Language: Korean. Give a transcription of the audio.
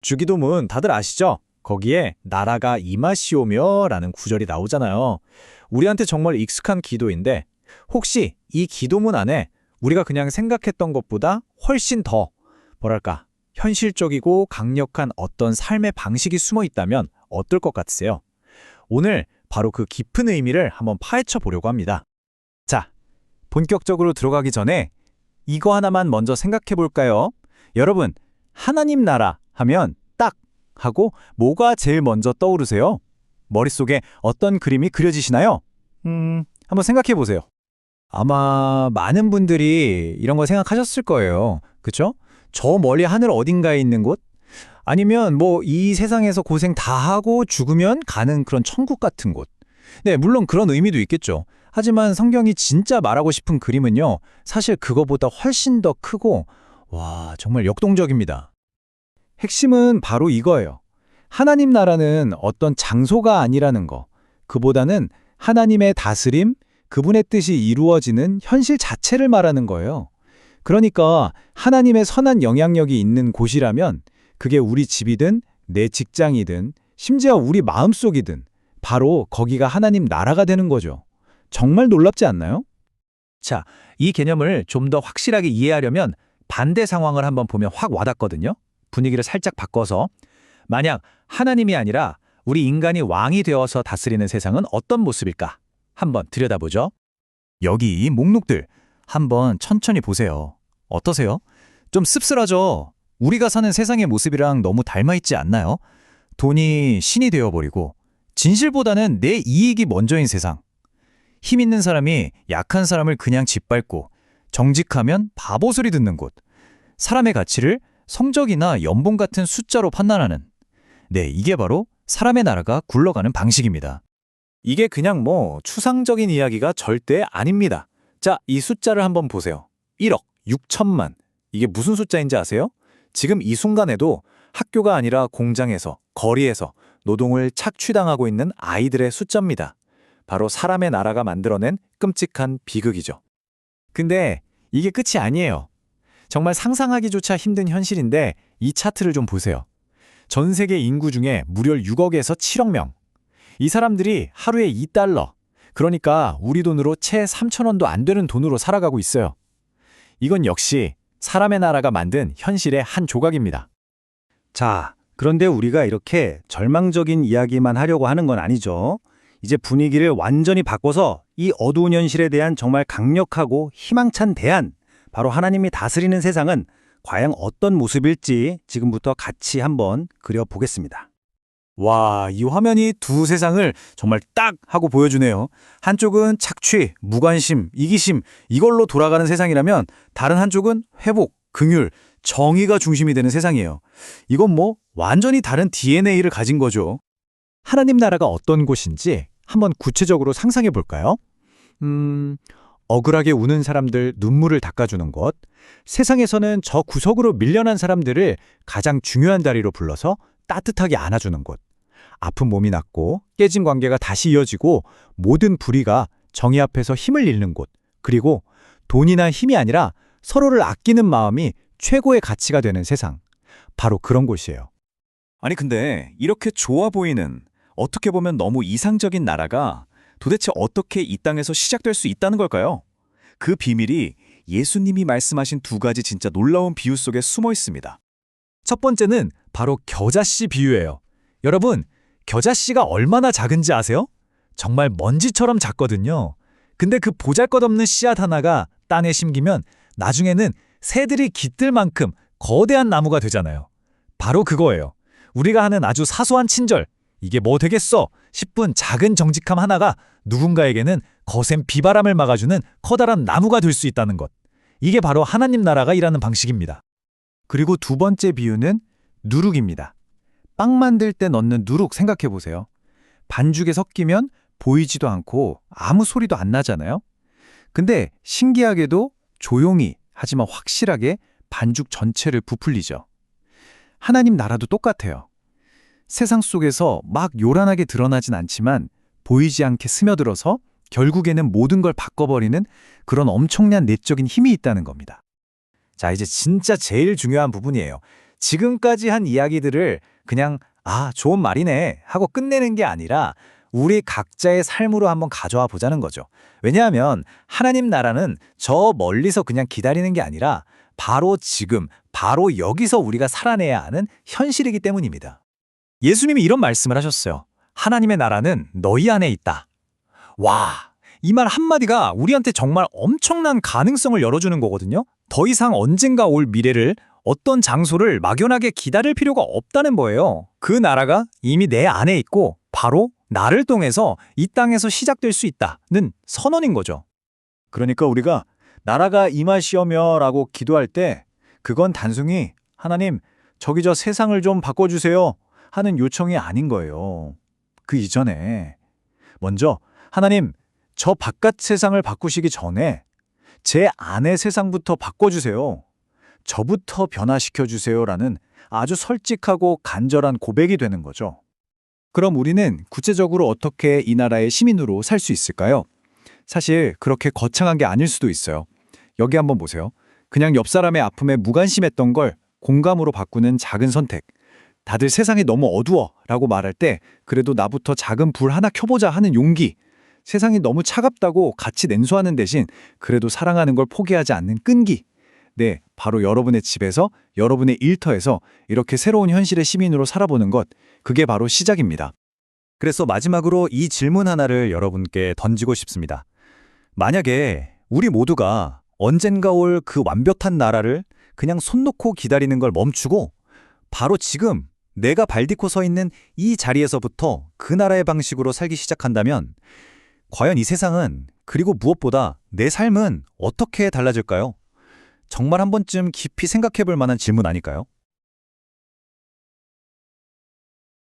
주기도문 다들 아시죠? 거기에 나라가 임하시오며 라는 구절이 나오잖아요. 우리한테 정말 익숙한 기도인데 혹시 이 기도문 안에 우리가 그냥 생각했던 것보다 훨씬 더 뭐랄까 현실적이고 강력한 어떤 삶의 방식이 숨어 있다면 어떨 것 같으세요? 오늘 바로 그 깊은 의미를 한번 파헤쳐 보려고 합니다. 자, 본격적으로 들어가기 전에 이거 하나만 먼저 생각해 볼까요? 여러분, 하나님 나라 하면 딱 하고 뭐가 제일 먼저 떠오르세요? 머릿속에 어떤 그림이 그려지시나요? 한번 생각해 보세요. 아마 많은 분들이 이런 거 생각하셨을 거예요. 그쵸? 저 멀리 하늘 어딘가에 있는 곳? 아니면 뭐 이 세상에서 고생 다 하고 죽으면 가는 그런 천국 같은 곳. 네, 물론 그런 의미도 있겠죠. 하지만 성경이 진짜 말하고 싶은 그림은요, 사실 그거보다 훨씬 더 크고, 와, 정말 역동적입니다. 핵심은 바로 이거예요. 하나님 나라는 어떤 장소가 아니라는 거. 그보다는 하나님의 다스림, 그분의 뜻이 이루어지는 현실 자체를 말하는 거예요. 그러니까 하나님의 선한 영향력이 있는 곳이라면 그게 우리 집이든 내 직장이든 심지어 우리 마음속이든 바로 거기가 하나님 나라가 되는 거죠. 정말 놀랍지 않나요? 자, 이 개념을 좀 더 확실하게 이해하려면 반대 상황을 한번 보면 확 와닿거든요. 분위기를 살짝 바꿔서 만약 하나님이 아니라 우리 인간이 왕이 되어서 다스리는 세상은 어떤 모습일까? 한번 들여다보죠. 여기 이 목록들 한번 천천히 보세요. 어떠세요? 좀 씁쓸하죠? 우리가 사는 세상의 모습이랑 너무 닮아있지 않나요? 돈이 신이 되어버리고 진실보다는 내 이익이 먼저인 세상. 힘 있는 사람이 약한 사람을 그냥 짓밟고 정직하면 바보 소리 듣는 곳. 사람의 가치를 성적이나 연봉 같은 숫자로 판단하는. 네, 이게 바로 사람의 나라가 굴러가는 방식입니다. 이게 그냥 뭐 추상적인 이야기가 절대 아닙니다. 자, 이 숫자를 한번 보세요. 1억 6천만. 이게 무슨 숫자인지 아세요? 지금 이 순간에도 학교가 아니라 공장에서, 거리에서 노동을 착취당하고 있는 아이들의 숫자입니다. 바로 사람의 나라가 만들어낸 끔찍한 비극이죠. 근데 이게 끝이 아니에요. 정말 상상하기조차 힘든 현실인데 이 차트를 좀 보세요. 전 세계 인구 중에 무려 6억에서 7억 명. 이 사람들이 하루에 2달러, 그러니까 우리 돈으로 채 3,000원도 안 되는 돈으로 살아가고 있어요. 이건 역시 사람의 나라가 만든 현실의 한 조각입니다. 자, 그런데 우리가 이렇게 절망적인 이야기만 하려고 하는 건 아니죠. 이제 분위기를 완전히 바꿔서 이 어두운 현실에 대한 정말 강력하고 희망찬 대안, 바로 하나님이 다스리는 세상은 과연 어떤 모습일지 지금부터 같이 한번 그려보겠습니다. 와, 이 화면이 두 세상을 정말 딱 하고 보여주네요. 한쪽은 착취, 무관심, 이기심, 이걸로 돌아가는 세상이라면 다른 한쪽은 회복, 긍휼, 정의가 중심이 되는 세상이에요. 이건 뭐 완전히 다른 DNA를 가진 거죠. 하나님 나라가 어떤 곳인지 한번 구체적으로 상상해 볼까요? 억울하게 우는 사람들 눈물을 닦아주는 곳, 세상에서는 저 구석으로 밀려난 사람들을 가장 중요한 자리로 불러서 따뜻하게 안아주는 곳, 아픈 몸이 낫고 깨진 관계가 다시 이어지고 모든 불의가 정의 앞에서 힘을 잃는 곳, 그리고 돈이나 힘이 아니라 서로를 아끼는 마음이 최고의 가치가 되는 세상, 바로 그런 곳이에요. 아니 근데 이렇게 좋아 보이는, 어떻게 보면 너무 이상적인 나라가 도대체 어떻게 이 땅에서 시작될 수 있다는 걸까요? 그 비밀이 예수님이 말씀하신 두 가지 진짜 놀라운 비유 속에 숨어 있습니다. 첫 번째는 바로 겨자씨 비유예요. 여러분, 겨자씨가 얼마나 작은지 아세요? 정말 먼지처럼 작거든요. 근데 그 보잘것없는 씨앗 하나가 땅에 심기면 나중에는 새들이 깃들 만큼 거대한 나무가 되잖아요. 바로 그거예요. 우리가 하는 아주 사소한 친절, 이게 뭐 되겠어 싶은 작은 정직함 하나가 누군가에게는 거센 비바람을 막아주는 커다란 나무가 될 수 있다는 것. 이게 바로 하나님 나라가 일하는 방식입니다. 그리고 두 번째 비유는 누룩입니다. 빵 만들 때 넣는 누룩 생각해 보세요. 반죽에 섞이면 보이지도 않고 아무 소리도 안 나잖아요. 근데 신기하게도 조용히 하지만 확실하게 반죽 전체를 부풀리죠. 하나님 나라도 똑같아요. 세상 속에서 막 요란하게 드러나진 않지만 보이지 않게 스며들어서 결국에는 모든 걸 바꿔버리는 그런 엄청난 내적인 힘이 있다는 겁니다. 자, 이제 진짜 제일 중요한 부분이에요. 지금까지 한 이야기들을 그냥 좋은 말이네 하고 끝내는 게 아니라 우리 각자의 삶으로 한번 가져와 보자는 거죠. 왜냐하면 하나님 나라는 저 멀리서 그냥 기다리는 게 아니라 바로 지금, 바로 여기서 우리가 살아내야 하는 현실이기 때문입니다. 예수님이 이런 말씀을 하셨어요. 하나님의 나라는 너희 안에 있다. 와, 이 말 한마디가 우리한테 정말 엄청난 가능성을 열어주는 거거든요. 더 이상 언젠가 올 미래를 어떤 장소를 막연하게 기다릴 필요가 없다는 거예요. 그 나라가 이미 내 안에 있고 바로 나를 통해서 이 땅에서 시작될 수 있다는 선언인 거죠. 그러니까 우리가 나라가 임하시오며라고 기도할 때 그건 단순히 하나님, 저기 저 세상을 좀 바꿔주세요 하는 요청이 아닌 거예요. 그 이전에 먼저 하나님, 저 바깥 세상을 바꾸시기 전에 제 안의 세상부터 바꿔주세요. 저부터 변화시켜주세요라는 아주 솔직하고 간절한 고백이 되는 거죠. 그럼 우리는 구체적으로 어떻게 이 나라의 시민으로 살 수 있을까요? 사실 그렇게 거창한 게 아닐 수도 있어요. 여기 한번 보세요. 그냥 옆 사람의 아픔에 무관심했던 걸 공감으로 바꾸는 작은 선택. 다들 세상이 너무 어두워 라고 말할 때 그래도 나부터 작은 불 하나 켜보자 하는 용기. 세상이 너무 차갑다고 같이 냉소하는 대신 그래도 사랑하는 걸 포기하지 않는 끈기. 네, 바로 여러분의 집에서, 여러분의 일터에서 이렇게 새로운 현실의 시민으로 살아보는 것, 그게 바로 시작입니다. 그래서 마지막으로 이 질문 하나를 여러분께 던지고 싶습니다. 만약에 우리 모두가 언젠가 올 그 완벽한 나라를 그냥 손 놓고 기다리는 걸 멈추고 바로 지금 내가 발 딛고 서 있는 이 자리에서부터 그 나라의 방식으로 살기 시작한다면 과연 이 세상은, 그리고 무엇보다 내 삶은 어떻게 달라질까요? 정말 한 번쯤 깊이 생각해 볼 만한 질문 아닐까요?